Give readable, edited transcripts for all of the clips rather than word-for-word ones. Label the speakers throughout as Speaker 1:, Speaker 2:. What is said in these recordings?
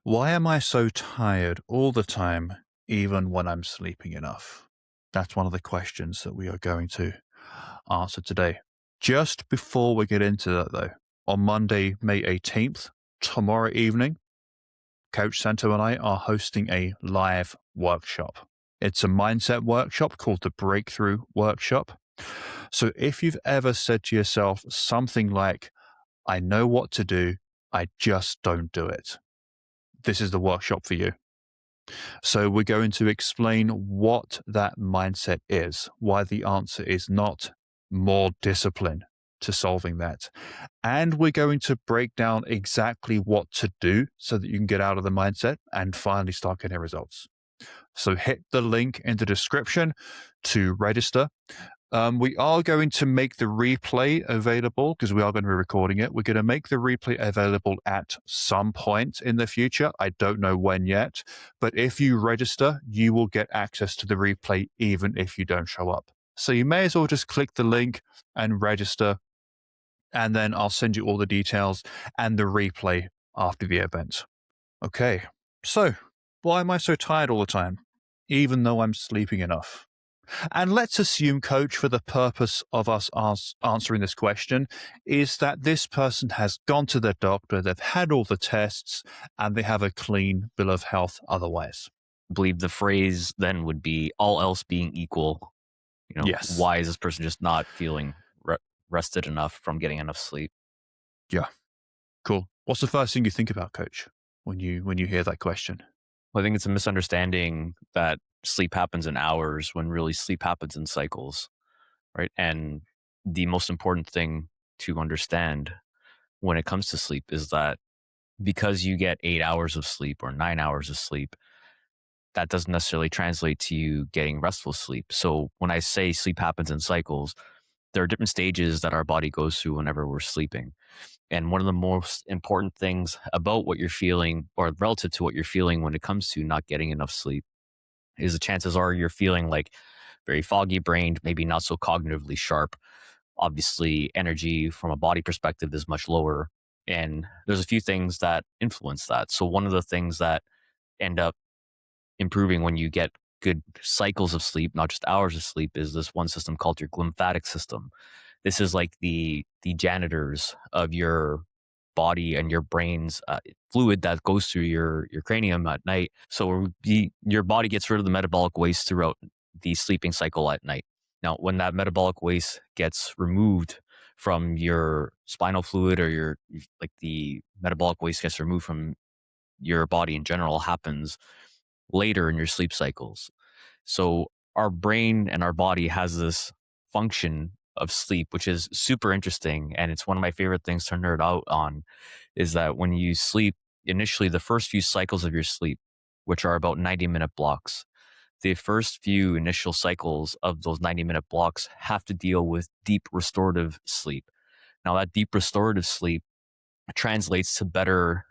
Speaker 1: Why am I so tired all the time, even when I'm sleeping enough? That's one of the questions that we are going to answer today. Just before we get into that, though, on Monday, May 18th, tomorrow evening, Coach Santo and I are hosting a live workshop. It's a mindset workshop called the Breakthrough Workshop. So if you've ever said to yourself something like, I know what to do, I just don't do it, this is the workshop for you. So we're going to explain what that mindset is, why the answer is not more discipline to solving that. And we're going to break down exactly what to do so that you can get out of the mindset and finally start getting results. So hit the link in the description to register. We are going to make the replay available because we are going to be recording it. We're going to make the replay available at some point in the future. I don't know when yet, but if you register, you will get access to the replay even if you don't show up. So you may as well just click the link and register, and then I'll send you all the details and the replay after the event. Okay, so why am I so tired all the time, even though I'm sleeping enough? And let's assume, Coach, for the purpose of us answering this question, is that this person has gone to their doctor, they've had all the tests, and they have a clean bill of health otherwise.
Speaker 2: I believe the phrase then would be all else being equal.
Speaker 1: Yes.
Speaker 2: Why is this person just not feeling rested enough from getting enough sleep?
Speaker 1: Yeah. Cool. What's the first thing you think about, Coach, when you hear that question?
Speaker 2: Well, I think it's a misunderstanding that sleep happens in hours when really sleep happens in cycles, right? And the most important thing to understand when it comes to sleep is that because you get 8 hours of sleep or 9 hours of sleep, that doesn't necessarily translate to you getting restful sleep. So when I say sleep happens in cycles, there are different stages that our body goes through whenever we're sleeping. And one of the most important things about what you're feeling or relative to what you're feeling when it comes to not getting enough sleep is the chances are you're feeling like very foggy brained, maybe not so cognitively sharp. Obviously, energy from a body perspective is much lower. And there's a few things that influence that. So one of the things that end up improving when you get good cycles of sleep, not just hours of sleep, is this one system called your glymphatic system. This is like the janitors of your body and your brain's fluid that goes through your cranium at night. So your body gets rid of the metabolic waste throughout the sleeping cycle at night. Now, when that metabolic waste gets removed from your spinal fluid or like the metabolic waste gets removed from your body in general happens later in your sleep cycles. So our brain and our body has this function of sleep, which is super interesting. And it's one of my favorite things to nerd out on is that when you sleep, initially the first few cycles of your sleep, which are about 90-minute blocks, the first few initial cycles of those 90-minute blocks have to deal with deep restorative sleep. Now that deep restorative sleep translates to better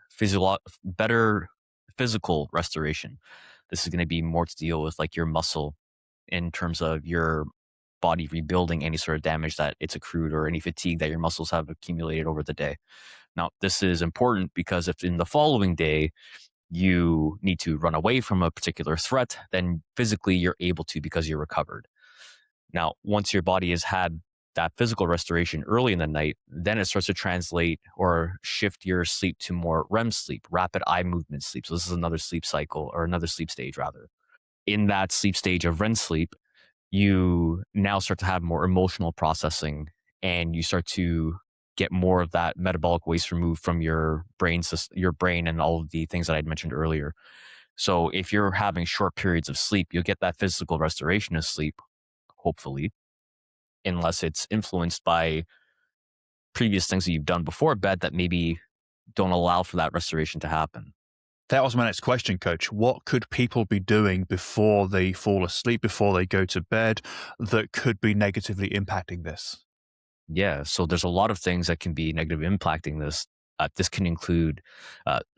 Speaker 2: physical restoration. This is going to be more to deal with like your muscle in terms of your body rebuilding any sort of damage that it's accrued or any fatigue that your muscles have accumulated over the day. Now, this is important because if in the following day you need to run away from a particular threat, then physically you're able to because you're recovered. Now, once your body has had that physical restoration early in the night, then it starts to translate or shift your sleep to more REM sleep, rapid eye movement sleep. So this is another sleep cycle or another sleep stage rather. In that sleep stage of REM sleep, you now start to have more emotional processing and you start to get more of that metabolic waste removed from your brain and all of the things that I'd mentioned earlier. So if you're having short periods of sleep, you'll get that physical restoration of sleep, hopefully, unless it's influenced by previous things that you've done before bed that maybe don't allow for that restoration to happen.
Speaker 1: That was my next question, Coach. What could people be doing before they fall asleep, before they go to bed, that could be negatively impacting this?
Speaker 2: Yeah, so there's a lot of things that can be negatively impacting this. This can include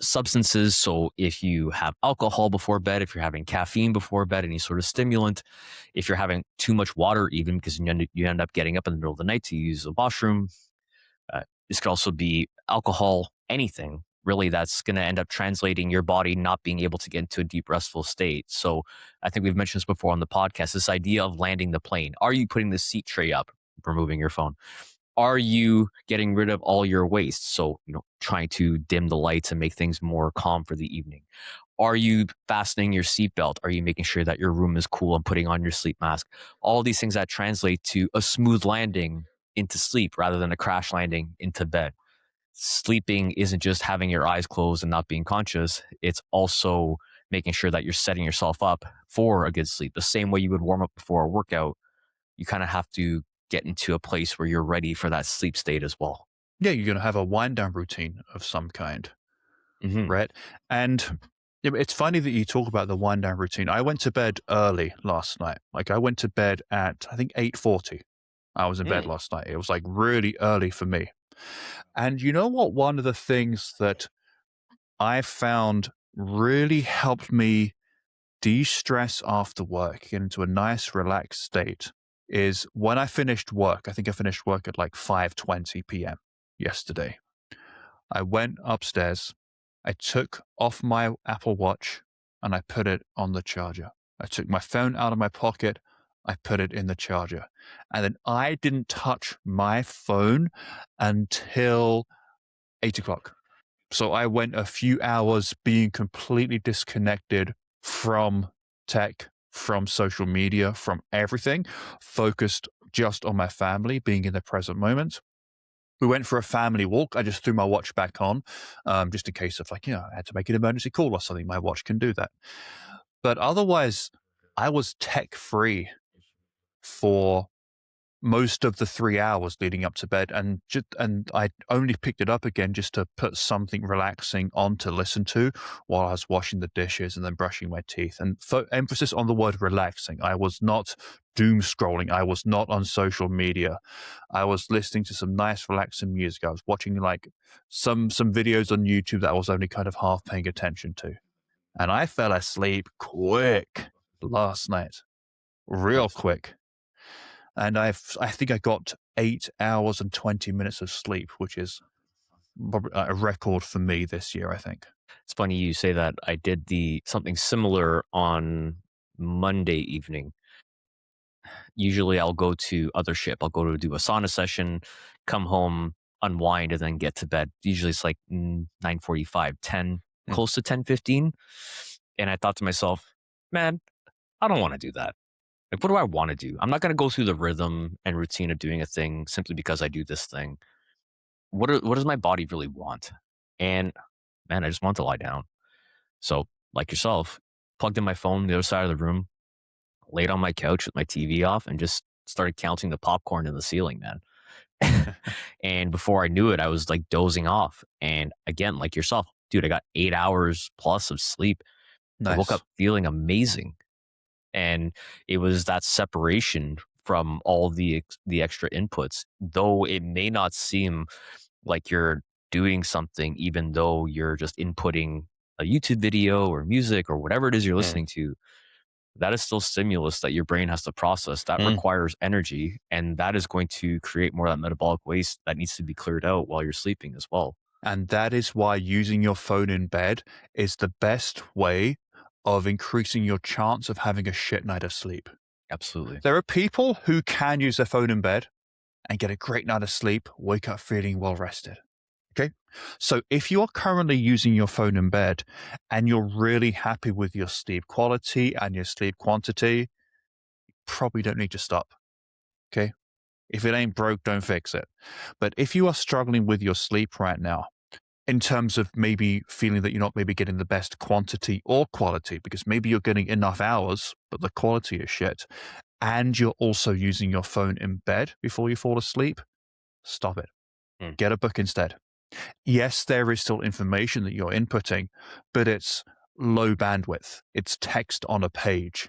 Speaker 2: substances. So if you have alcohol before bed, if you're having caffeine before bed, any sort of stimulant, if you're having too much water, even because you end up getting up in the middle of the night to use a washroom. This could also be alcohol, anything really that's going to end up translating your body not being able to get into a deep restful state. So I think we've mentioned this before on the podcast, this idea of landing the plane. Are you putting the seat tray up, removing your phone? Are you getting rid of all your waste? So, trying to dim the lights and make things more calm for the evening. Are you fastening your seatbelt? Are you making sure that your room is cool and putting on your sleep mask? All these things that translate to a smooth landing into sleep rather than a crash landing into bed. Sleeping isn't just having your eyes closed and not being conscious. It's also making sure that you're setting yourself up for a good sleep. The same way you would warm up before a workout, you kind of have to get into a place where you're ready for that sleep state as well.
Speaker 1: Yeah, you're going to have a wind down routine of some kind,
Speaker 2: Hmm.
Speaker 1: right? And it's funny that you talk about the wind down routine. I went to bed early last night. Like I went to bed at I think 8:40. I was in bed
Speaker 2: Mm.
Speaker 1: last night. It was like really early for me. And you know what? One of the things that I found really helped me de-stress after work, get into a nice relaxed state is when I finished work. I think I finished work at like 5:20 p.m. yesterday. I went upstairs, I took off my Apple Watch and I put it on the charger. I took my phone out of my pocket, I put it in the charger. And then I didn't touch my phone until 8 o'clock. So I went a few hours being completely disconnected from tech, from social media, from everything, focused just on my family, being in the present moment. We went for a family walk. I just threw my watch back on, just in case of I had to make an emergency call or something. My watch can do that. But otherwise, I was tech free for most of the 3 hours leading up to bed, and I only picked it up again just to put something relaxing on to listen to while I was washing the dishes and then brushing my teeth. And emphasis on the word relaxing. I was not doom scrolling. I was not on social media. I was listening to some nice relaxing music. I was watching like some videos on YouTube that I was only kind of half paying attention to. And I fell asleep quick last night. Real
Speaker 2: Nice.
Speaker 1: quick. And I think I got 8 hours and 20 minutes of sleep, which is probably a record for me this year, I think.
Speaker 2: It's funny you say that. I did the something similar on Monday evening. Usually I'll go to other ship. I'll go to do a sauna session, come home, unwind, and then get to bed. Usually it's like 9:45, 10,
Speaker 1: Mm.
Speaker 2: close to 10:15. And I thought to myself, man, I don't want to do that. Like, what do I want to do? I'm not going to go through the rhythm and routine of doing a thing simply because I do this thing. What does my body really want? And man, I just want to lie down. So, like yourself, plugged in my phone the other side of the room, laid on my couch with my TV off, and just started counting the popcorn in the ceiling, man. And before I knew it, I was like dozing off. And again, like yourself, dude, I got 8 hours plus of sleep. I woke up
Speaker 1: Nice.
Speaker 2: feeling amazing. And it was that separation from all the extra inputs, though it may not seem like you're doing something, even though you're just inputting a YouTube video or music or whatever it is you're
Speaker 1: Mm.
Speaker 2: listening to. That is still stimulus that your brain has to process. That
Speaker 1: Mm.
Speaker 2: requires energy, and that is going to create more of that metabolic waste that needs to be cleared out while you're sleeping as well.
Speaker 1: And that is why using your phone in bed is the best way of increasing your chance of having a shit night of sleep.
Speaker 2: Absolutely.
Speaker 1: There are people who can use their phone in bed and get a great night of sleep, wake up feeling well rested. Okay. So if you are currently using your phone in bed and you're really happy with your sleep quality and your sleep quantity, probably don't need to stop. Okay. If it ain't broke, don't fix it. But if you are struggling with your sleep right now, in terms of maybe feeling that you're not maybe getting the best quantity or quality, because maybe you're getting enough hours, but the quality is shit, and you're also using your phone in bed before you fall asleep, stop it.
Speaker 2: Mm.
Speaker 1: Get a book instead. Yes, there is still information that you're inputting, but it's low bandwidth. It's text on a page.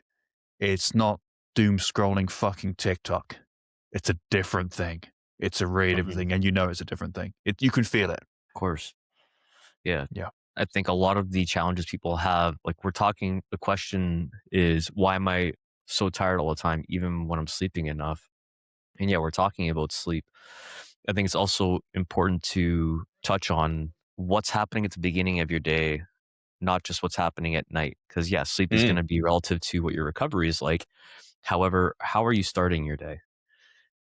Speaker 1: It's not doom scrolling fucking TikTok. It's a different thing. It's a really different
Speaker 2: Mhm.
Speaker 1: thing, and you know it's a different thing. You can feel it.
Speaker 2: Of course. Yeah.
Speaker 1: Yeah.
Speaker 2: I think a lot of the challenges people have, like we're talking, the question is, why am I so tired all the time, even when I'm sleeping enough? And yeah, we're talking about sleep. I think it's also important to touch on what's happening at the beginning of your day, not just what's happening at night. Because yeah, sleep is going
Speaker 1: Mm,
Speaker 2: to be relative to what your recovery is like. However, how are you starting your day?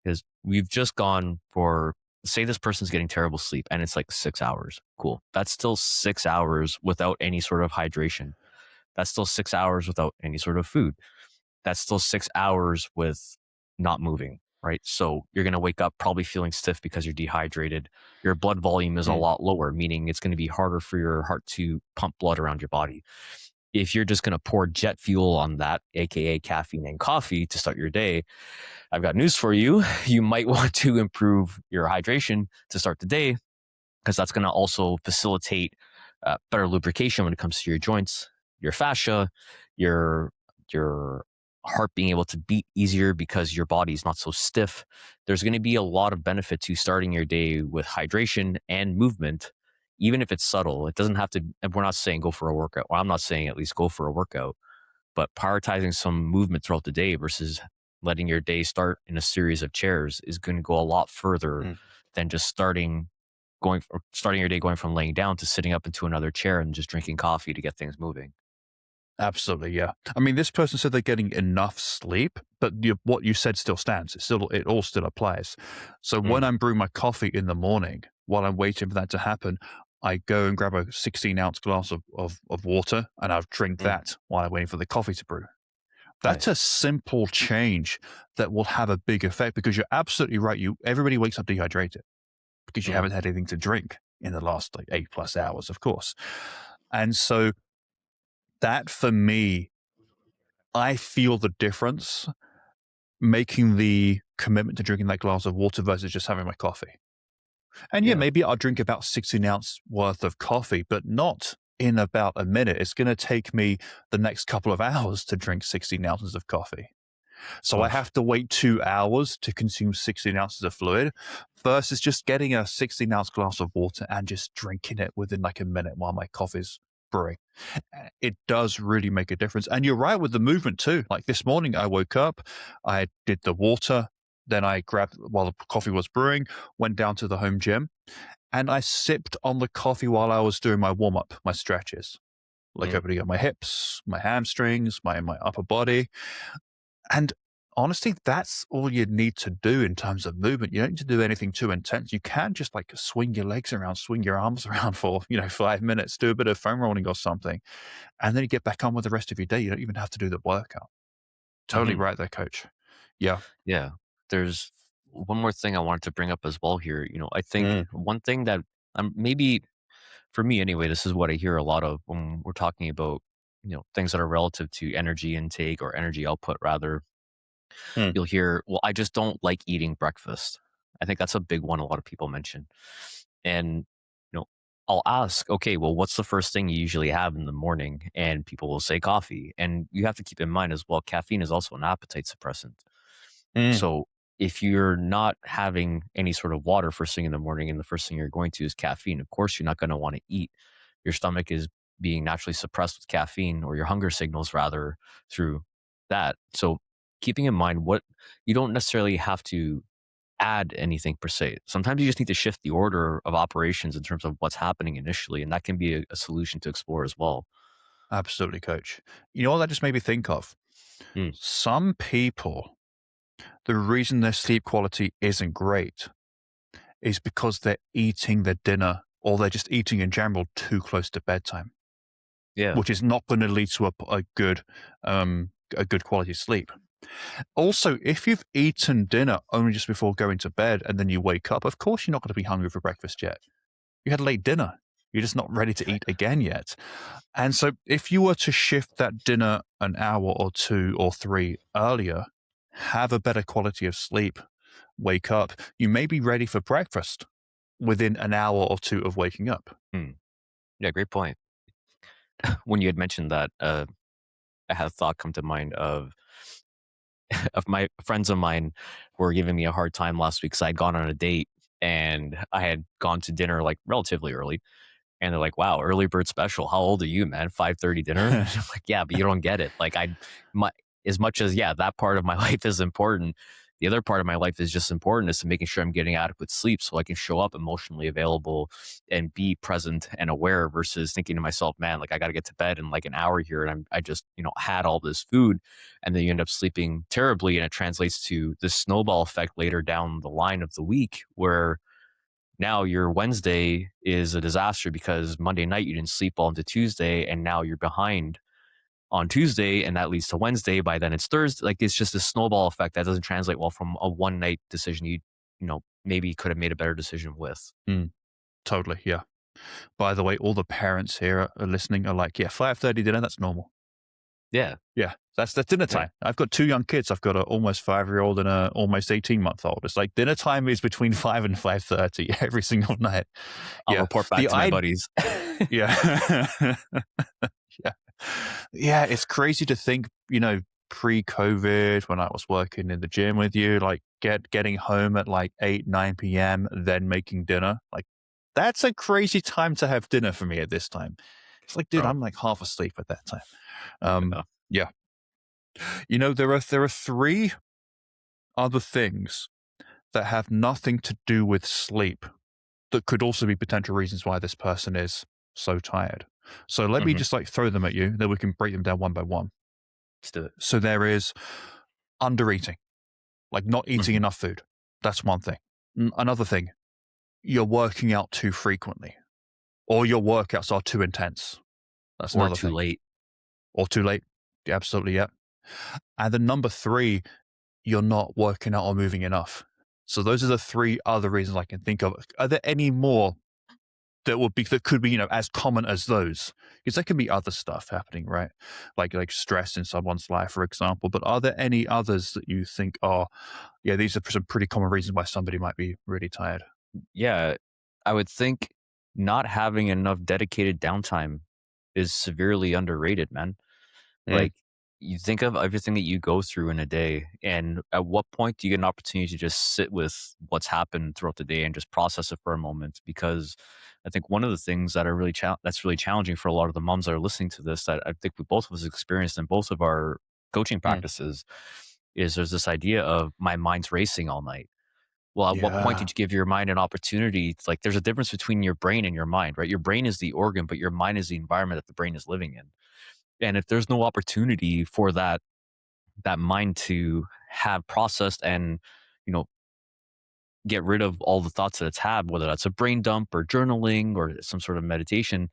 Speaker 2: Because we've just gone for, say this person's getting terrible sleep and it's like 6 hours. Cool. That's still 6 hours without any sort of hydration. That's still 6 hours without any sort of food. That's still 6 hours with not moving, right? So you're going to wake up probably feeling stiff because you're dehydrated. Your blood volume is a
Speaker 1: mm,
Speaker 2: lot lower, meaning it's going to be harder for your heart to pump blood around your body. If you're just going to pour jet fuel on that, aka caffeine and coffee, to start your day, I've got news for you. You might want to improve your hydration to start the day, because that's going to also facilitate better lubrication when it comes to your joints, your fascia, your your heart being able to beat easier because your body's not so stiff. There's going to be a lot of benefit to starting your day with hydration and movement, even if it's subtle. It doesn't have to. And we're not saying go for a workout. Well, I'm not saying at least go for a workout, but prioritizing some movement throughout the day versus letting your day start in a series of chairs is going to go a lot further
Speaker 1: mm.
Speaker 2: than just starting your day going from laying down to sitting up into another chair and just drinking coffee to get things moving.
Speaker 1: Absolutely, yeah. I mean, this person said they're getting enough sleep, but what you said still stands. It all still applies. So when
Speaker 2: Mm,
Speaker 1: I'm brewing my coffee in the morning, while I'm waiting for that to happen, I go and grab a 16-ounce glass of water, and I'll drink
Speaker 2: mm,
Speaker 1: that while I'm waiting for the coffee to brew. That's a
Speaker 2: nice.
Speaker 1: simple change that will have a big effect because you're absolutely right. Everybody wakes up dehydrated because you
Speaker 2: Mm,
Speaker 1: haven't had anything to drink in the last like 8+ hours, of course. And so that for me, I feel the difference making the commitment to drinking that glass of water versus just having my coffee. And yeah,
Speaker 2: yeah.
Speaker 1: maybe I'll drink about 16 ounce worth of coffee, but not in about a minute. It's going to take me the next couple of hours to drink 16 ounces of coffee. So I
Speaker 2: Oof.
Speaker 1: have to wait 2 hours to consume 16 ounces of fluid versus just getting a 16-ounce glass of water and just drinking it within like a minute while my coffee's brewing. It does really make a difference. And you're right with the movement too. Like this morning, I woke up, I did the water, then I grabbed while the coffee was brewing, went down to the home gym, and I sipped on the coffee while I was doing my warm up, my stretches, like
Speaker 2: Mm,
Speaker 1: opening up my hips, my hamstrings, my upper body. And honestly, that's all you need to do in terms of movement. You don't need to do anything too intense. You can just like swing your legs around, swing your arms around for, 5 minutes, do a bit of foam rolling or something. And then you get back on with the rest of your day. You don't even have to do the workout. Totally
Speaker 2: mhm.
Speaker 1: right there, coach. Yeah.
Speaker 2: Yeah. There's one more thing I wanted to bring up as well here. I think
Speaker 1: Mm,
Speaker 2: one thing that maybe for me anyway, this is what I hear a lot of when we're talking about, things that are relative to energy intake or energy output rather.
Speaker 1: mm,
Speaker 2: You'll hear, well, I just don't like eating breakfast. I think that's a big one a lot of people mention. And, you know, I'll ask, okay, well, what's the first thing you usually have in the morning? And people will say coffee. And you have to keep in mind as well, caffeine is also an appetite suppressant.
Speaker 1: mm.
Speaker 2: So if you're not having any sort of water first thing in the morning and the first thing you're going to is caffeine, of course, you're not going to want to eat. Your stomach is being naturally suppressed with caffeine, or your hunger signals rather, through that. So keeping in mind, what you don't necessarily have to add anything per se. Sometimes you just need to shift the order of operations in terms of what's happening initially, and that can be a solution to explore as well.
Speaker 1: Absolutely, coach. You know what that just made me think of?
Speaker 2: Mm,
Speaker 1: Some people, the reason their sleep quality isn't great is because they're eating their dinner or they're just eating in general too close to bedtime,
Speaker 2: yeah.
Speaker 1: which is not going to lead to a good quality sleep. Also, if you've eaten dinner only just before going to bed and then you wake up, of course you're not going to be hungry for breakfast yet. You had a late dinner. You're just not ready to eat again yet. And so if you were to shift that dinner an hour or two or three earlier, have a better quality of sleep, wake up, you may be ready for breakfast within an hour or two of waking up.
Speaker 2: Mm, yeah, great point. When you had mentioned that, I had a thought come to mind of my friends of mine who were giving me a hard time last week because I had gone on a date and I had gone to dinner like relatively early. And they're like, "Wow, early bird special. How old are you, man? 5:30 dinner?" I'm like, "Yeah, but you don't get it. Like, my as much as yeah, that part of my life is important. The other part of my life is just important is to making sure I'm getting adequate sleep so I can show up emotionally available and be present and aware versus thinking to myself, man, like I got to get to bed in like an hour here. And I just, had all this food and then you end up sleeping terribly. And it translates to this snowball effect later down the line of the week where now your Wednesday is a disaster because Monday night you didn't sleep well into Tuesday and now you're behind on Tuesday and that leads to Wednesday. By then it's Thursday. Like it's just a snowball effect that doesn't translate well from a one night decision maybe could have made a better decision with.
Speaker 1: Mm, totally. Yeah. By the way, all the parents here are listening are like, yeah, 5:30 dinner, that's normal.
Speaker 2: Yeah.
Speaker 1: Yeah, that's dinner
Speaker 2: Right.
Speaker 1: time. I've got 2 young kids. I've got an almost 5-year-old and a almost 18-month-old. It's like dinner time is between 5 and 5:30 every single night.
Speaker 2: I'll
Speaker 1: Yeah.
Speaker 2: report back
Speaker 1: The
Speaker 2: to my
Speaker 1: I
Speaker 2: buddies.
Speaker 1: Yeah. Yeah. Yeah, it's crazy to think, pre-COVID when I was working in the gym with you, like getting home at like 8, 9 PM, then making dinner. Like that's a crazy time to have dinner for me at this time. It's like, dude,
Speaker 2: Bro.
Speaker 1: I'm like half asleep at that time.
Speaker 2: Yeah.
Speaker 1: Yeah. There are 3 other things that have nothing to do with sleep that could also be potential reasons why this person is so tired. So let me
Speaker 2: Mhm.
Speaker 1: just like throw them at you, then we can break them down one by one.
Speaker 2: Let's do it.
Speaker 1: So there is under eating, like not eating
Speaker 2: Mhm.
Speaker 1: enough food. That's one thing. Another thing, you're working out too frequently or your workouts are too intense. That's
Speaker 2: Or
Speaker 1: another
Speaker 2: too
Speaker 1: thing.
Speaker 2: late.
Speaker 1: Or too late. Yeah, absolutely. Yeah. And then number 3, you're not working out or moving enough. So those are the 3 other reasons I can think of. Are there any more that could be, as common as those? Because there can be other stuff happening, right? Like stress in someone's life, for example. But are there any others that you think are, yeah, these are some pretty common reasons why somebody might be really tired?
Speaker 2: Yeah. I would think not having enough dedicated downtime is severely underrated, man.
Speaker 1: Mm,
Speaker 2: Like, you think of everything that you go through in a day, and at what point do you get an opportunity to just sit with what's happened throughout the day and just process it for a moment? Because I think one of the things that are really that's really challenging for a lot of the moms that are listening to this, that I think we both of us experienced in both of our coaching
Speaker 1: mm.
Speaker 2: practices, is there's this idea of my mind's racing all night. Well, at what point
Speaker 1: Yeah.
Speaker 2: did you give your mind an opportunity? It's like there's a difference between your brain and your mind, right? Your brain is the organ, but your mind is the environment that the brain is living in. And if there's no opportunity for that mind to have processed and, you know, get rid of all the thoughts that it's had, whether that's a brain dump or journaling or some sort of meditation,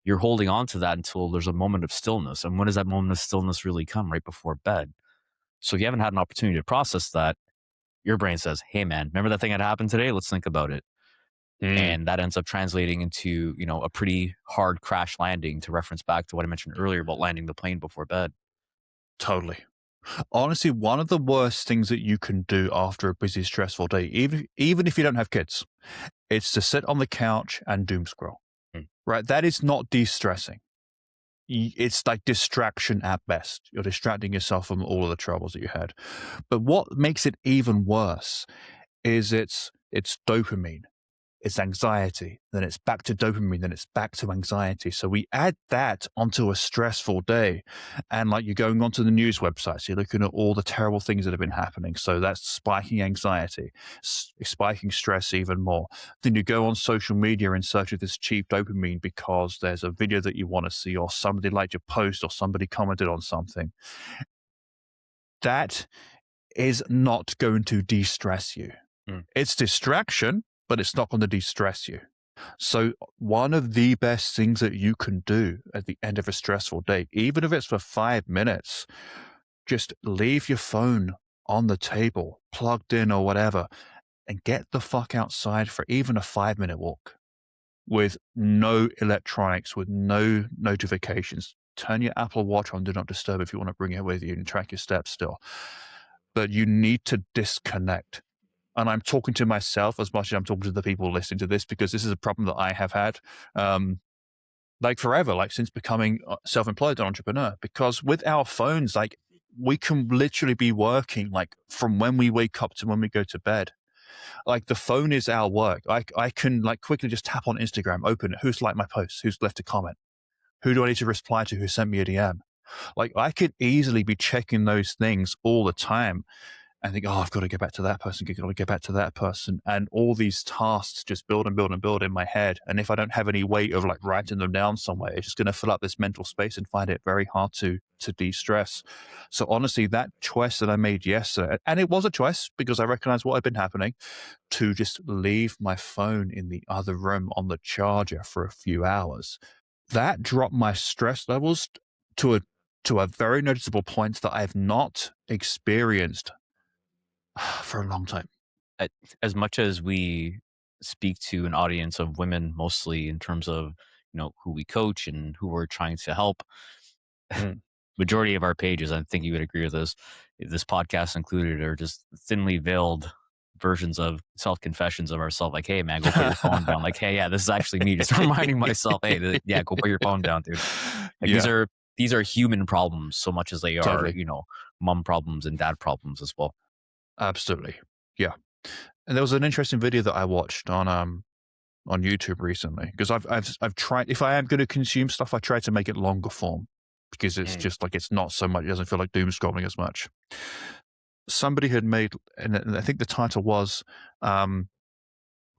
Speaker 2: you're holding on to that until there's a moment of stillness. And when does that moment of stillness really come? Right before bed. So if you haven't had an opportunity to process that, your brain says, hey man, remember that thing that happened today? Let's think about it.
Speaker 1: Mm,
Speaker 2: And that ends up translating into, a pretty hard crash landing, to reference back to what I mentioned earlier about landing the plane before bed.
Speaker 1: totally. Honestly, one of the worst things that you can do after a busy, stressful day, even if you don't have kids, it's to sit on the couch and doom scroll.
Speaker 2: Mm.
Speaker 1: Right? That is not de-stressing. It's like distraction at best. You're distracting yourself from all of the troubles that you had. But what makes it even worse is it's dopamine. It's anxiety, then it's back to dopamine, then it's back to anxiety. So we add that onto a stressful day. And like you're going onto the news websites, you're looking at all the terrible things that have been happening. So that's spiking anxiety, spiking stress even more. Then you go on social media in search of this cheap dopamine because there's a video that you want to see, or somebody liked your post, or somebody commented on something. That is not going to de stress you.
Speaker 2: Mm.
Speaker 1: It's distraction, but it's not going to de-stress you. So one of the best things that you can do at the end of a stressful day, even if it's for 5 minutes, just leave your phone on the table, plugged in or whatever, and get the fuck outside for even a 5-minute walk with no electronics, with no notifications. Turn your Apple Watch on Do Not Disturb if you want to bring it with you and track your steps still. But you need to disconnect. And I'm talking to myself as much as I'm talking to the people listening to this, because this is a problem that I have had, like forever, like since becoming self-employed entrepreneur. Because with our phones, like we can literally be working like from when we wake up to when we go to bed. Like the phone is our work. I can like quickly just tap on Instagram, open it. Who's liked my post? Who's left a comment? Who do I need to reply to? Who sent me a DM? Like I could easily be checking those things all the time. and think, oh, I've got to get back to that person, got to get back to that person. And all these tasks just build and build and build in my head. And if I don't have any way of like writing them down somewhere, it's just going to fill up this mental space and find it very hard to de-stress. So honestly, that choice that I made yesterday, and it was a choice because I recognized what had been happening, to just leave my phone in the other room on the charger for a few hours, that dropped my stress levels to a very noticeable point that I've not experienced for a long time.
Speaker 2: A As much as we speak to an audience of women mostly in terms of, who we coach and who we're trying to help,
Speaker 1: Mm.
Speaker 2: majority of our pages, I think you would agree with this podcast included, are just thinly veiled versions of self-confessions of ourselves, like, "Hey, man, go put your phone down." Like, "Hey, yeah, this is actually me," just reminding myself, "Hey, yeah, go put your phone down, dude." Like, these
Speaker 1: Yeah,
Speaker 2: are these are human problems so much as they are,
Speaker 1: totally.
Speaker 2: mom problems and dad problems as well.
Speaker 1: Absolutely. Yeah. And there was an interesting video that I watched on YouTube recently because I've tried, if I am going to consume stuff, I try to make it longer form because it's
Speaker 2: Mm.
Speaker 1: just like it's not so much, it doesn't feel like doom scrolling as much. Somebody had made, and I think the title was, um,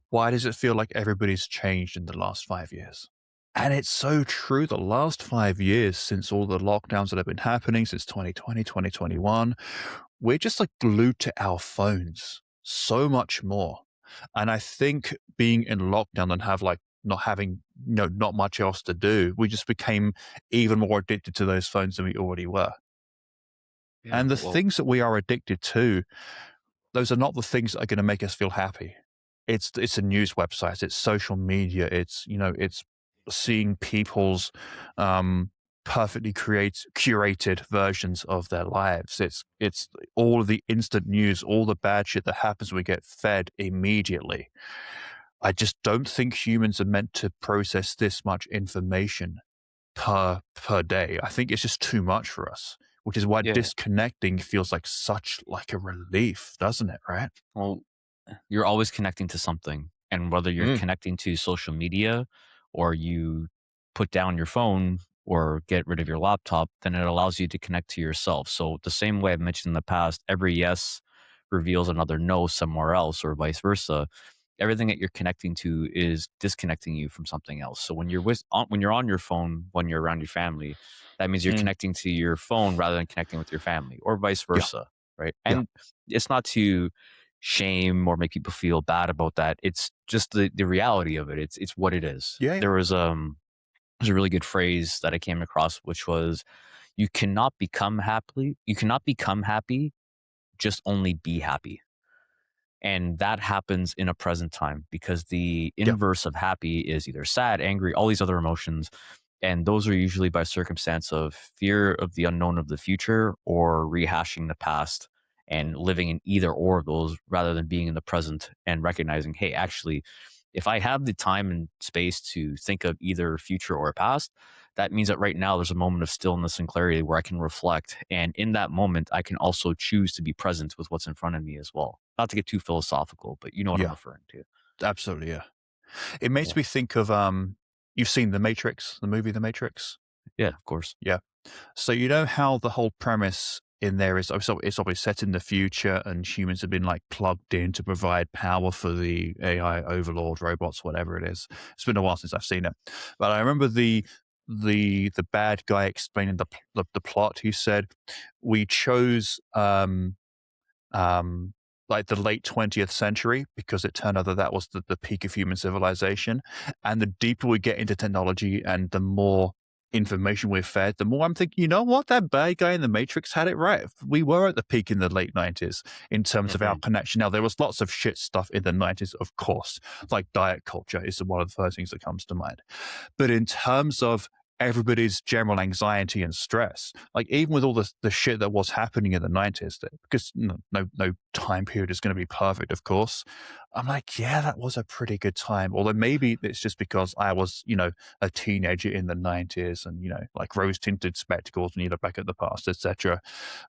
Speaker 1: "Why does it feel like everybody's changed in the last 5 years?" And it's so true. The last 5 years, since all the lockdowns that have been happening since 2020, 2021, we're just like glued to our phones so much more. And I think being in lockdown and have like not having, not much else to do, we just became even more addicted to those phones than we already were.
Speaker 2: Yeah,
Speaker 1: And the
Speaker 2: well,
Speaker 1: things that we are addicted to, those are not the things that are going to make us feel happy. It's the news websites, it's social media, it's seeing people's um, perfectly curated versions of their lives. It's all of the instant news, all the bad shit that happens. We get fed immediately. I just don't think humans are meant to process this much information per day. I think it's just too much for us, which is why
Speaker 2: yeah.
Speaker 1: disconnecting feels like such like a relief, doesn't it? Right?
Speaker 2: Well, you're always connecting to something. And whether you're
Speaker 1: Mm,
Speaker 2: connecting to social media or you put down your phone or get rid of your laptop, then it allows you to connect to yourself. So, the same way I've mentioned in the past, every yes reveals another no somewhere else, or vice versa. Everything that you're connecting to is disconnecting you from something else. So when you're on your phone, when you're around your family, that means you're
Speaker 1: mm,
Speaker 2: connecting to your phone rather than connecting with your family, or vice
Speaker 1: yeah,
Speaker 2: versa, right?
Speaker 1: yeah,
Speaker 2: And it's not to shame or make people feel bad about that. It's just the reality of it. It's what it is.
Speaker 1: yeah, yeah,
Speaker 2: There's a really good phrase that I came across, which was, you cannot become happy, just only be happy." And that happens in a present time because the
Speaker 1: yeah.
Speaker 2: inverse of happy is either sad, angry, all these other emotions. And those are usually by circumstance of fear of the unknown of the future or rehashing the past and living in either or of those rather than being in the present and recognizing, hey, actually, if I have the time and space to think of either future or past, that means that right now there's a moment of stillness and clarity where I can reflect. And in that moment, I can also choose to be present with what's in front of me as well. Not to get too philosophical, but you know what I'm
Speaker 1: Yeah,
Speaker 2: referring to.
Speaker 1: absolutely, yeah. It makes
Speaker 2: Yeah.
Speaker 1: me think of, you've seen The Matrix, the movie The Matrix?
Speaker 2: Yeah, of course.
Speaker 1: Yeah. So you know how the whole premise in there is, so it's obviously set in the future and humans have been like plugged in to provide power for the AI overlord robots, whatever it is. It's been a while since I've seen it. But I remember the bad guy explaining the plot. He said, "We chose um, like the late 20th century because it turned out that that was the peak of human civilization. And the deeper we get into technology and the more information we're fed, the more I'm thinking, you know what? That bad guy in the Matrix had it right. We were at the peak in the late 90s in terms of our
Speaker 2: Hmm.
Speaker 1: connection. Now, there was lots of shit stuff in the 90s, of course, like diet culture is one of the first things that comes to mind. But in terms of everybody's general anxiety and stress, like even with all the shit that was happening in the 90s, because no time period is going to be perfect, of course. I'm like, yeah, that was a pretty good time. Although maybe it's just because I was, a teenager in the 90s and, like rose tinted spectacles when you look back at the past, etc.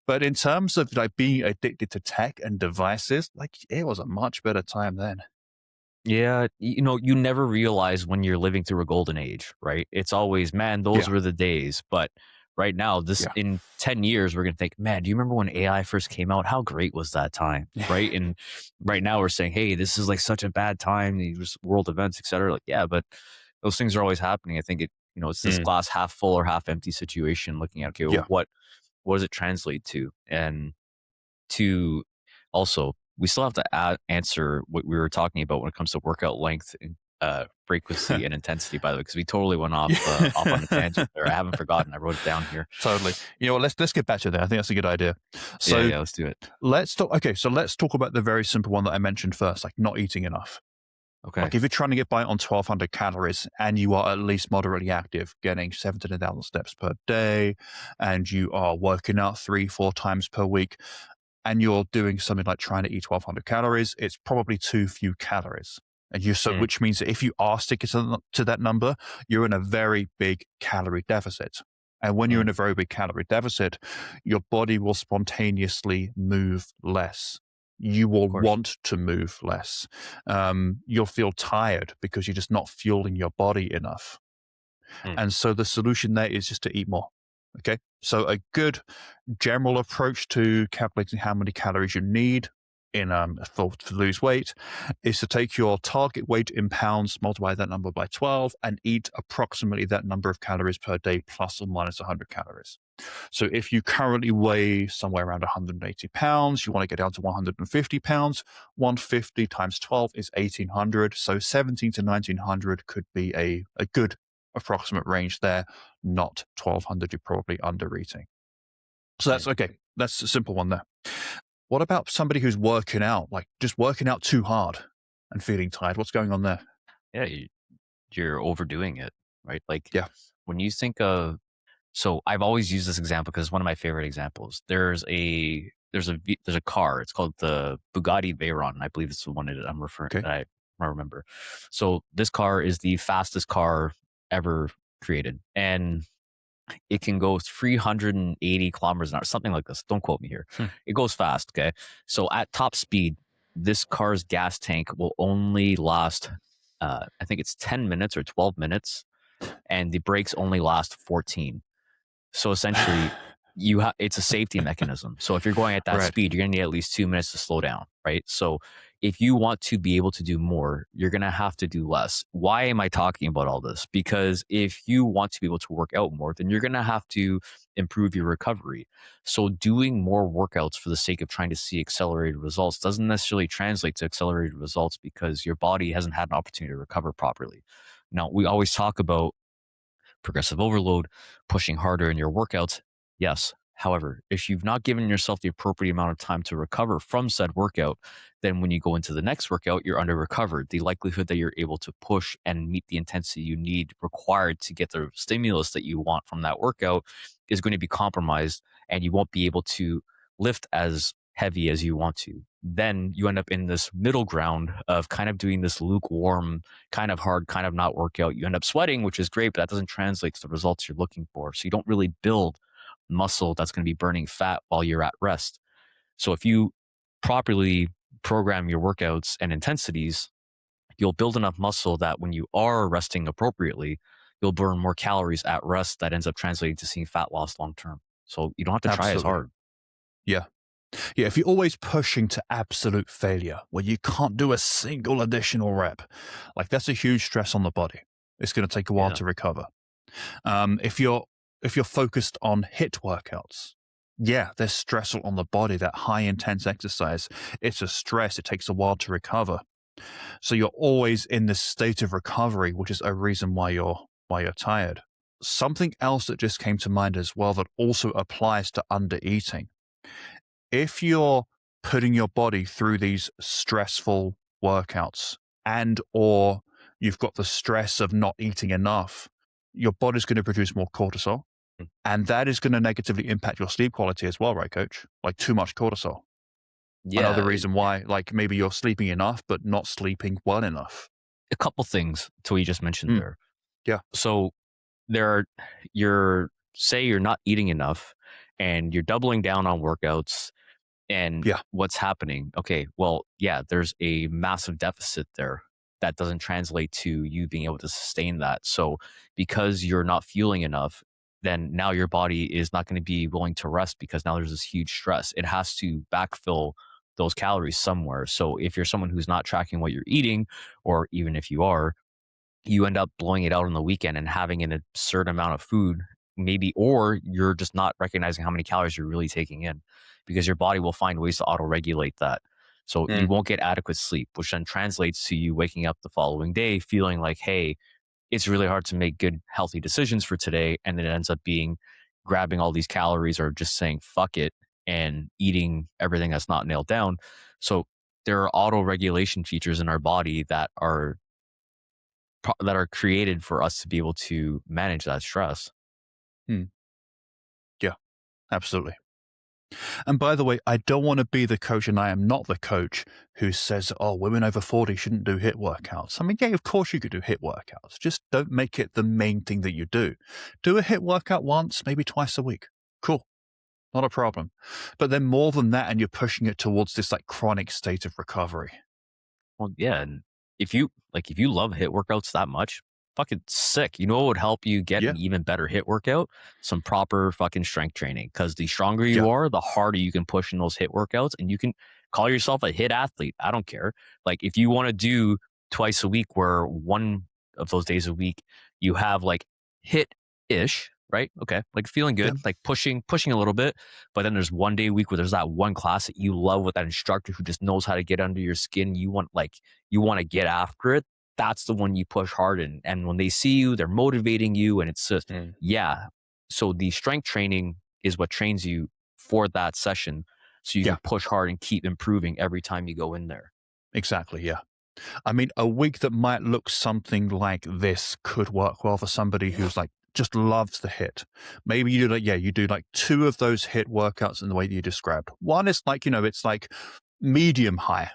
Speaker 1: But in terms of like being addicted to tech and devices, like it was a much better time then.
Speaker 2: Yeah, you never realize when you're living through a golden age, right? It's always, man, those
Speaker 1: Yeah.
Speaker 2: were the days. But right now, this
Speaker 1: Yeah.
Speaker 2: in 10 years, we're gonna think, man, do you remember when AI first came out? How great was that time? Right. And right now we're saying, hey, this is like such a bad time, these world events, etc. Like, yeah, but those things are always happening. I think it's this
Speaker 1: Mm.
Speaker 2: glass half full or half empty situation looking at, okay, well,
Speaker 1: Yeah.
Speaker 2: what does it translate to? And to also, we still have to answer what we were talking about when it comes to workout length and frequency and intensity, by the way, because we totally went off on a
Speaker 1: Yeah.
Speaker 2: tangent there. I haven't forgotten. I wrote it down here.
Speaker 1: Totally. You know what? Let's get back to that. I think that's a good idea.
Speaker 2: Yeah,
Speaker 1: So
Speaker 2: yeah, let's do it.
Speaker 1: let's talk. Okay, so let's talk about the very simple one that I mentioned first, like not eating enough.
Speaker 2: Okay.
Speaker 1: Like if you're trying to get by on 1,200 calories and you are at least moderately active, getting 7 to 10,000 steps per day, and you are working out 3, 4 times per week, and you're doing something like trying to eat 1,200 calories, it's probably too few calories. And you so,
Speaker 2: Mm,
Speaker 1: which means that if you are sticking to that number, you're in a very big calorie deficit. And when you're
Speaker 2: mm,
Speaker 1: in a very big calorie deficit, your body will spontaneously move less. You
Speaker 2: of
Speaker 1: will
Speaker 2: course.
Speaker 1: want to move less. You'll feel tired because you're just not fueling your body enough.
Speaker 2: Mm,
Speaker 1: And so the solution there is just to eat more. Okay. So a good general approach to calculating how many calories you need in to lose weight is to take your target weight in pounds, multiply that number by 12, and eat approximately that number of calories per day, plus or minus 100 calories. So if you currently weigh somewhere around 180 pounds, you want to get down to 150 pounds, 150 times 12 is 1800. So 17 to 1900 could be a good approximate range there, not 1200. You're probably under eating. So that's
Speaker 2: mm.
Speaker 1: okay. That's a simple one there. What about somebody who's working out, like just working out too hard and feeling tired? What's going on there?
Speaker 2: Yeah, you're overdoing it, right? Like
Speaker 1: Yeah.
Speaker 2: when you think of, so I've always used this example because it's one of my favorite examples. There's a car. It's called the Bugatti Veyron. I believe it's the one that I'm referring
Speaker 1: Okay.
Speaker 2: that I remember. So this car is the fastest car ever created, and it can go 380 kilometers an hour, something like this. Don't quote me here.
Speaker 1: Hmm.
Speaker 2: It goes fast. Okay. So at top speed, this car's gas tank will only last, I think it's 10 minutes or 12 minutes, and the brakes only last 14. So essentially, it's a safety mechanism. So if you're going at that
Speaker 1: Right.
Speaker 2: speed, you're going to need at least 2 minutes to slow down, right? So if you want to be able to do more, you're going to have to do less. Why am I talking about all this? Because if you want to be able to work out more, then you're going to have to improve your recovery. So doing more workouts for the sake of trying to see accelerated results doesn't necessarily translate to accelerated results because your body hasn't had an opportunity to recover properly. Now, we always talk about progressive overload, pushing harder in your workouts. Yes. However, if you've not given yourself the appropriate amount of time to recover from said workout, then when you go into the next workout, you're under recovered. The likelihood that you're able to push and meet the intensity you need required to get the stimulus that you want from that workout is going to be compromised, and you won't be able to lift as heavy as you want to. Then you end up in this middle ground of kind of doing this lukewarm, kind of hard, kind of not workout. You end up sweating, which is great, but that doesn't translate to the results you're looking for. So you don't really build muscle that's going to be burning fat while you're at rest. So if you properly program your workouts and intensities, you'll build enough muscle that when you are resting appropriately, you'll burn more calories at rest that ends up translating to seeing fat loss long term. So you don't have to try as
Speaker 1: Absolutely.
Speaker 2: hard.
Speaker 1: Yeah. Yeah. If you're always pushing to absolute failure where you can't do a single additional rep, like that's a huge stress on the body. It's going to take a while
Speaker 2: Yeah.
Speaker 1: to recover. If you're focused on hit workouts, yeah, there's stressful on the body. That high intense exercise, it's a stress. It takes a while to recover. So you're always in this state of recovery, which is a reason why you're tired. Something else that just came to mind as well that also applies to under eating. If you're putting your body through these stressful workouts and or you've got the stress of not eating enough, your body's going to produce more cortisol.
Speaker 2: Mm.
Speaker 1: And that is going to negatively impact your sleep quality as well, right, coach? Like too much cortisol. Another
Speaker 2: Yeah.
Speaker 1: reason why, like maybe you're sleeping enough, but not sleeping well enough.
Speaker 2: A couple things to what you just mentioned
Speaker 1: Mm,
Speaker 2: there.
Speaker 1: yeah,
Speaker 2: So there are say you're not eating enough and you're doubling down on workouts, and
Speaker 1: yeah,
Speaker 2: what's happening? Okay, well, yeah, there's a massive deficit there that doesn't translate to you being able to sustain that. So because you're not fueling enough, then now your body is not going to be willing to rest because now there's this huge stress. It has to backfill those calories somewhere. So if you're someone who's not tracking what you're eating, or even if you are, you end up blowing it out on the weekend and having an absurd amount of food, maybe, or you're just not recognizing how many calories you're really taking in because your body will find ways to auto regulate that. So you
Speaker 1: Mm.
Speaker 2: won't get adequate sleep, which then translates to you waking up the following day feeling like, hey, it's really hard to make good, healthy decisions for today. And then it ends up being grabbing all these calories or just saying, fuck it, and eating everything that's not nailed down. So there are auto regulation features in our body that are created for us to be able to manage that stress.
Speaker 1: Mm. Yeah, absolutely. And by the way, I don't want to be the coach, and I am not the coach who says, oh, women over 40 shouldn't do HIIT workouts. I mean, yeah, of course you could do HIIT workouts. Just don't make it the main thing that you do. Do a HIIT workout once, maybe twice a week. Cool. Not a problem. But then more than that, and you're pushing it towards this like chronic state of recovery.
Speaker 2: Well, yeah, and if you love hit workouts that much, fucking sick. You know what would help you get
Speaker 1: Yeah.
Speaker 2: an even better hit workout? Some proper fucking strength training. Because the stronger
Speaker 1: Yeah.
Speaker 2: you are, the harder you can push in those hit workouts, and you can call yourself a hit athlete. I don't care. Like if you want to do twice a week, where one of those days a week you have like hit ish, right? Okay, like feeling
Speaker 1: Yeah.
Speaker 2: good, like pushing a little bit, but then there's one day a week where there's that one class that you love with that instructor who just knows how to get under your skin. You want to get after it. That's the one you push hard in. And when they see you, they're motivating you. And it's just,
Speaker 1: Mm.
Speaker 2: yeah. So the strength training is what trains you for that session. So you
Speaker 1: Yeah.
Speaker 2: can push hard and keep improving every time you go in there.
Speaker 1: Exactly. Yeah. I mean, a week that might look something like this could work well for somebody who's like just loves the hit. Maybe you do like, yeah, you do like two of those hit workouts in the way that you described. One is like, it's like medium high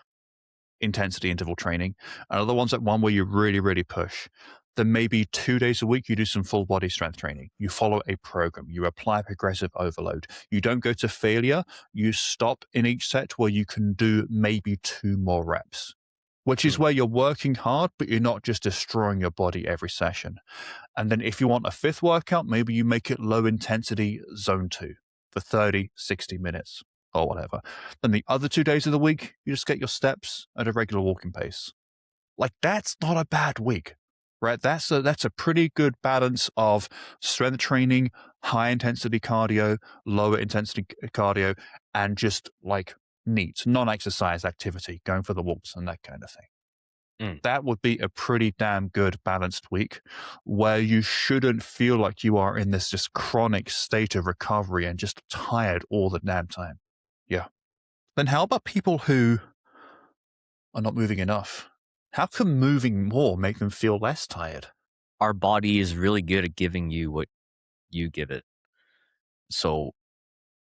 Speaker 1: intensity interval training. Another one's like one where you really, really push. Then maybe 2 days a week, you do some full body strength training. You follow a program. You apply progressive overload. You don't go to failure. You stop in each set where you can do maybe two more reps, which is
Speaker 2: Hmm.
Speaker 1: where you're working hard, but you're not just destroying your body every session. And then if you want a fifth workout, maybe you make it low intensity zone two for 30, 60 minutes or whatever. Then the other 2 days of the week, you just get your steps at a regular walking pace. Like that's not a bad week, right? That's a pretty good balance of strength training, high intensity cardio, lower intensity cardio, and just like neat non-exercise activity, going for the walks and that kind of thing.
Speaker 2: Mm.
Speaker 1: That would be a pretty damn good balanced week where you shouldn't feel like you are in this just chronic state of recovery and just tired all the damn time. Yeah. Then how about people who are not moving enough? How can moving more make them feel less tired?
Speaker 2: Our body is really good at giving you what you give it. So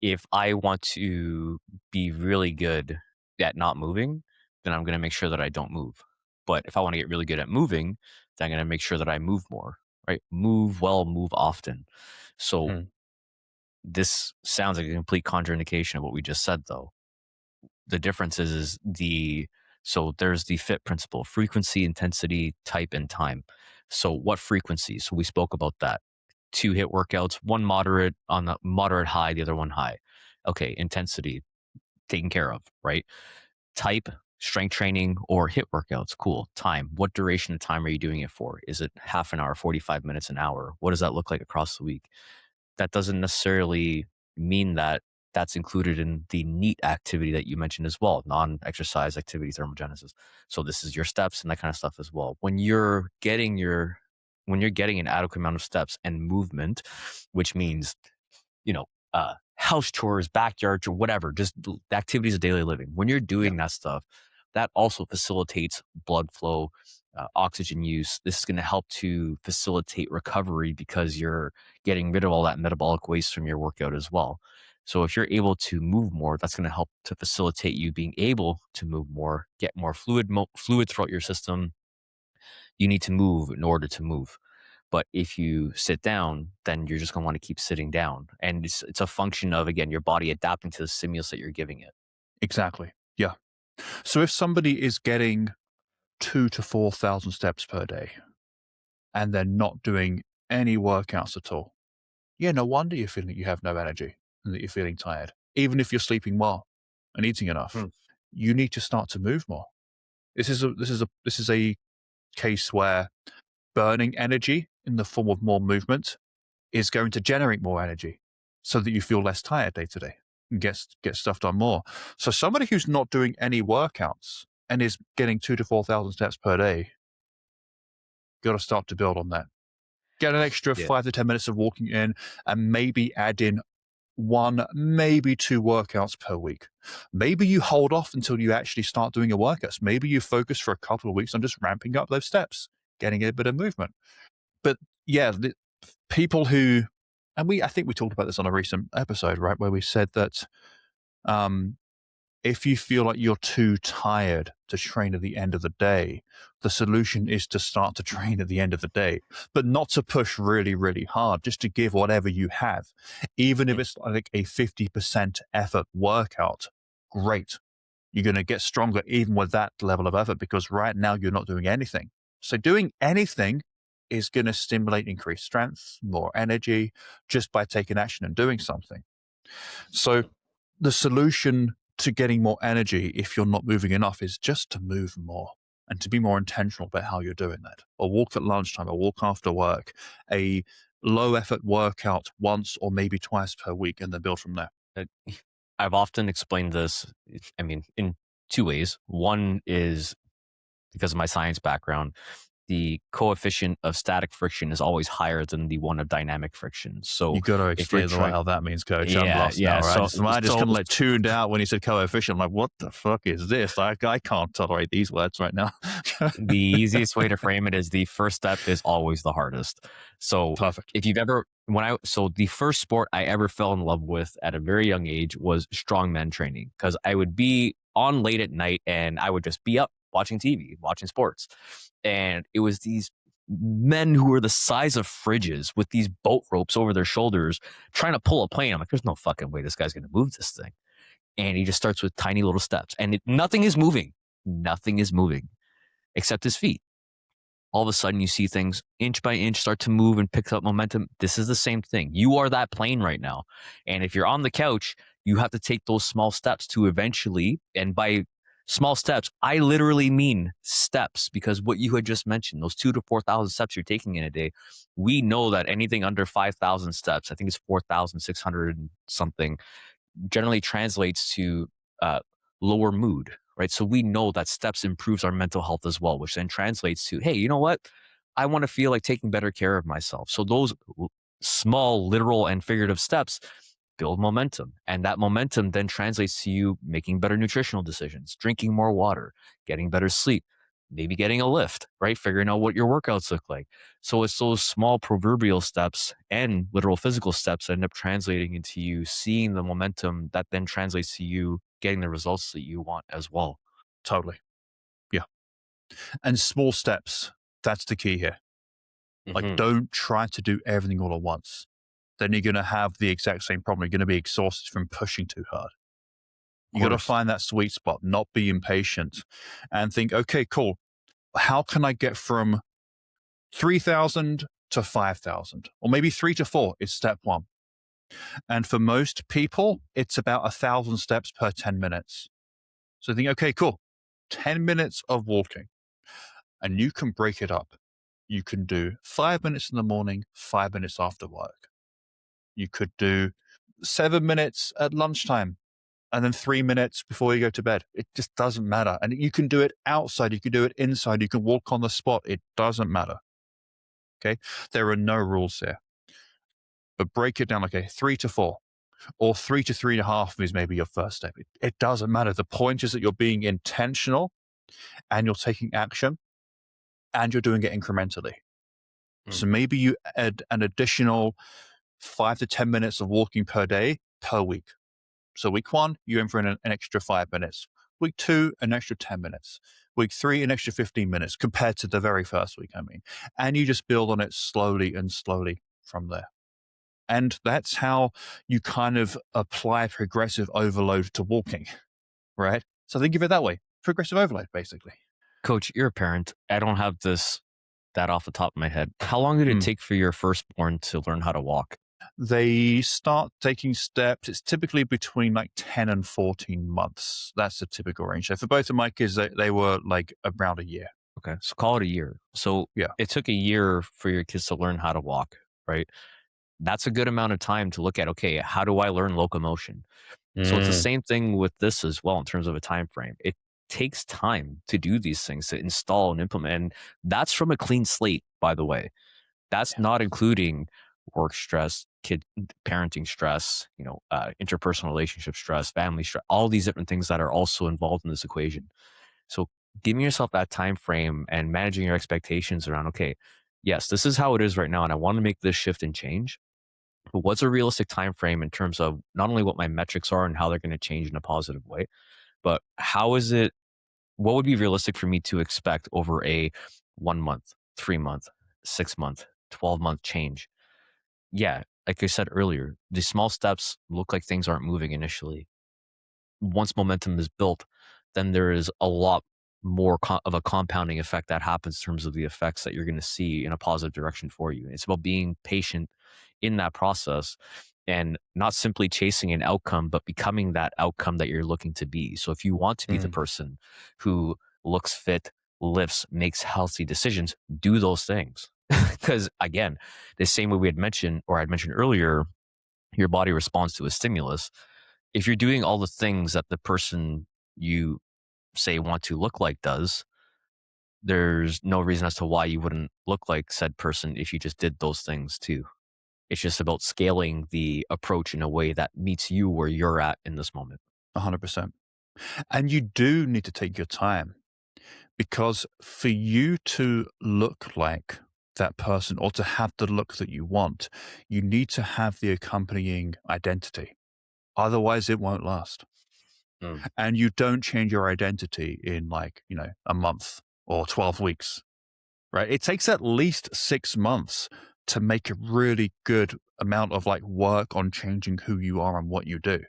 Speaker 2: if I want to be really good at not moving, then I'm going to make sure that I don't move. But if I want to get really good at moving, then I'm going to make sure that I move more, right? Move well, move often. So
Speaker 1: Hmm.
Speaker 2: this sounds like a complete contraindication of what we just said, though. The difference so there's the fit principle: frequency, intensity, type, and time. So what frequency? So we spoke about that. Two hit workouts, one moderate on the moderate high, the other one high. Okay, intensity taken care of, right? Type, strength training or hit workouts. Cool. Time. What duration of time are you doing it for? Is it half an hour, 45 minutes, an hour? What does that look like across the week? That doesn't necessarily mean that that's included in the neat activity that you mentioned as well, non-exercise activity thermogenesis. So this is your steps and that kind of stuff as well. When you're getting an adequate amount of steps and movement, which means, you know, house chores, backyard or whatever, just the activities of daily living. When you're
Speaker 1: Yeah,
Speaker 2: doing that stuff, that also facilitates blood flow, oxygen use. This is going to help to facilitate recovery because you're getting rid of all that metabolic waste from your workout as well. So if you're able to move more, that's going to help to facilitate you being able to move more, get more fluid throughout your system. You need to move in order to move. But if you sit down, then you're just going to want to keep sitting down. And it's a function of, again, your body adapting to the stimulus that you're giving it.
Speaker 1: exactly. Yeah. So if somebody is getting 2 to 4,000 steps per day and they're not doing any workouts at all, Yeah, no wonder you're feeling you have no energy and that you're feeling tired. Even if you're sleeping well and eating enough,
Speaker 2: Mm.
Speaker 1: you need to start to move more. This is a case where burning energy in the form of more movement is going to generate more energy so that you feel less tired day to day and get stuff done more. So somebody who's not doing any workouts and is getting 2 to 4,000 steps per day, got to start to build on that. Get an extra
Speaker 2: Yeah.
Speaker 1: 5 to 10 minutes of walking in and maybe add in one, maybe two workouts per week. Maybe you hold off until you actually start doing your workouts. Maybe you focus for a couple of weeks on just ramping up those steps, getting a bit of movement. But yeah, people who, and I think we talked about this on a recent episode, right, where we said that um, if you feel like you're too tired to train at the end of the day, the solution is to start to train at the end of the day, but not to push really, really hard, just to give whatever you have. Even if
Speaker 2: Mm.
Speaker 1: it's like a 50% effort workout, great. You're going to get stronger even with that level of effort because right now you're not doing anything. So doing anything is going to stimulate increased strength, more energy just by taking action and doing something. So the solution to getting more energy if you're not moving enough is just to move more and to be more intentional about how you're doing that. A walk at lunchtime, a walk after work, a low effort workout once or maybe twice per week, and then build from there.
Speaker 2: Uh, I've often explained this, I mean, in two ways. One is because of my science background, the coefficient of static friction is always higher than the one of dynamic friction. So
Speaker 1: You got to
Speaker 2: if you're
Speaker 1: explain what
Speaker 2: trying,
Speaker 1: hell that means, coach. I'm
Speaker 2: yeah,
Speaker 1: lost
Speaker 2: yeah.
Speaker 1: now, right? I just
Speaker 2: So
Speaker 1: kind of like tuned out when he said coefficient. I'm like, what the fuck is this? I can't tolerate these words right now.
Speaker 2: the easiest way to frame it is the first step is always the hardest. So
Speaker 1: Perfect.
Speaker 2: if you've ever, so the first sport I ever fell in love with at a very young age was strongman training because I would be on late at night and I would just be up watching TV, watching sports. And it was these men who were the size of fridges with these boat ropes over their shoulders trying to pull a plane. I'm like, there's no fucking way this guy's going to move this thing. And he just starts with tiny little steps and nothing is moving. Nothing is moving except his feet. All of a sudden, you see things inch by inch start to move and pick up momentum. This is the same thing. You are that plane right now. And if you're on the couch, you have to take those small steps to eventually, and by small steps, I literally mean steps because what you had just mentioned, those 2 to 4,000 steps you're taking in a day, we know that anything under 5,000 steps, I think it's 4,600 and something, generally translates to uh, lower mood, right? So we know that steps improves our mental health as well, which then translates to, hey, you know what? I want to feel like taking better care of myself. So those small literal and figurative steps build momentum. And that momentum then translates to you making better nutritional decisions, drinking more water, getting better sleep, maybe getting a lift, right? Figuring out what your workouts look like. So it's those small proverbial steps and literal physical steps that end up translating into you seeing the momentum that then translates to you getting the results that you want as well.
Speaker 1: Totally. Yeah. And small steps. That's the key here. Like,
Speaker 2: Hmm.
Speaker 1: don't try to do everything all at once. Then you're going to have the exact same problem. You're going to be exhausted from pushing too hard.
Speaker 2: Of
Speaker 1: You got to
Speaker 2: course.
Speaker 1: find that sweet spot, not be impatient and think, okay, cool. How can I get from 3,000 to 5,000? Or maybe 3 to 4 is step one. And for most people, it's about 1,000 steps per 10 minutes. So think, okay, cool. 10 minutes of walking. And you can break it up. You can do 5 minutes in the morning, 5 minutes after work. You could do 7 minutes at lunchtime and then 3 minutes before you go to bed. It just doesn't matter. And you can do it outside. You can do it inside. You can walk on the spot. It doesn't matter. Okay. There are no rules here, but break it down. Okay. 3 to 4 or 3 to 3.5 is maybe your first step. It doesn't matter. The point is that you're being intentional and you're taking action and you're doing it incrementally.
Speaker 2: Mm.
Speaker 1: So maybe you add an additional 5 to 10 minutes of walking per day per week. So week one, you aim for an extra 5 minutes. Week two, an extra 10 minutes. Week three, an extra 15 minutes compared to the very first week, I mean. And you just build on it slowly and slowly from there. And that's how you kind of apply progressive overload to walking, right? So think of it that way, progressive overload, basically.
Speaker 2: Coach, you're a parent. I don't have that off the top of my head. How long did it
Speaker 1: Hmm.
Speaker 2: take for your firstborn to learn how to walk?
Speaker 1: They start taking steps. It's typically between like 10 and 14 months. That's the typical range. So for both of my kids, they were like around a year.
Speaker 2: Okay. So call it a year. So
Speaker 1: Yeah.
Speaker 2: it took a year for your kids to learn how to walk, right? That's a good amount of time to look at, okay, how do I learn locomotion? So it's the
Speaker 1: Mm.
Speaker 2: same thing with this as well in terms of a time frame. It takes time to do these things, to install and implement. And that's from a clean slate, by the way. That's
Speaker 1: Yeah.
Speaker 2: not including work stress, kid parenting stress, interpersonal relationship stress, family stress, all these different things that are also involved in this equation. So giving yourself that time frame and managing your expectations around, okay, yes, this is how it is right now, and I want to make this shift and change. But what's a realistic time frame in terms of not only what my metrics are and how they're going to change in a positive way, but what would be realistic for me to expect over a 1 month, 3 month, 6 month, 12-month change? Yeah, like I said earlier, the small steps look like things aren't moving initially. Once momentum is built, then there is a lot more of a compounding effect that happens in terms of the effects that you're going to see in a positive direction for you. It's about being patient in that process and not simply chasing an outcome, but becoming that outcome that you're looking to be. So if you want to be the
Speaker 1: Mm.
Speaker 2: person who looks fit, lifts, makes healthy decisions, do those things. Because again, the same way we had mentioned, or I'd mentioned earlier, your body responds to a stimulus. If you're doing all the things that the person you say want to look like does, there's no reason as to why you wouldn't look like said person if you just did those things too. It's just about scaling the approach in a way that meets you where you're at in this moment.
Speaker 1: 100%. And you do need to take your time because for you to look like that person or to have the look that you want, you need to have the accompanying identity. Otherwise, it won't last.
Speaker 2: Mm.
Speaker 1: And you don't change your identity in like, a month or 12 weeks, right? It takes at least 6 months to make a really good amount of like work on changing who you are and what you do.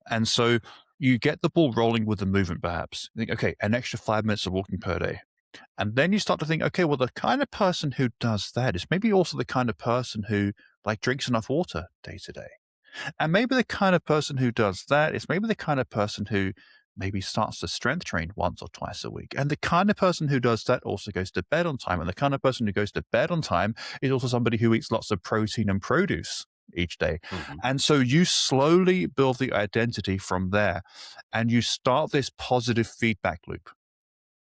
Speaker 1: And so you get the ball rolling with the movement, perhaps. You think, okay, an extra 5 minutes of walking per day. And then you start to think, okay, well, the kind of person who does that is maybe also the kind of person who like drinks enough water day to day. And maybe the kind of person who does that is maybe the kind of person who maybe starts to strength train once or twice a week. And the kind of person who does that also goes to bed on time. And the kind of person who goes to bed on time is also somebody who eats lots of protein and produce each day.
Speaker 2: Mhm.
Speaker 1: And so you slowly build the identity from there and you start this positive feedback loop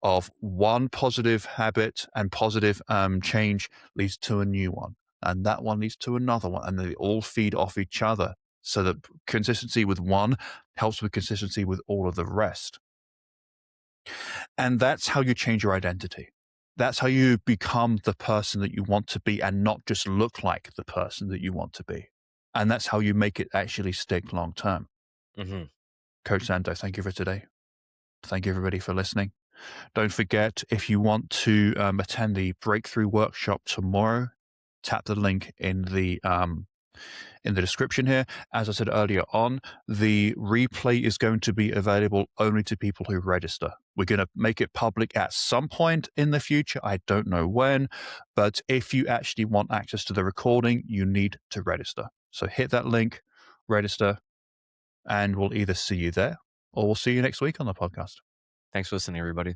Speaker 1: of one positive habit and positive change leads to a new one. And that one leads to another one. And they all feed off each other so that consistency with one helps with consistency with all of the rest. And that's how you change your identity. That's how you become the person that you want to be and not just look like the person that you want to be. And that's how you make it actually stick long term.
Speaker 2: Mhm.
Speaker 1: Coach Santo, thank you for today. Thank you, everybody, for listening. Don't forget, if you want to attend the breakthrough workshop tomorrow, tap the link in the description here. As I said earlier on, the replay is going to be available only to people who register. We're going to make it public at some point in the future. I don't know when, but if you actually want access to the recording, you need to register. So hit that link, register, and we'll either see you there or we'll see you next week on the podcast.
Speaker 2: Thanks for listening, everybody.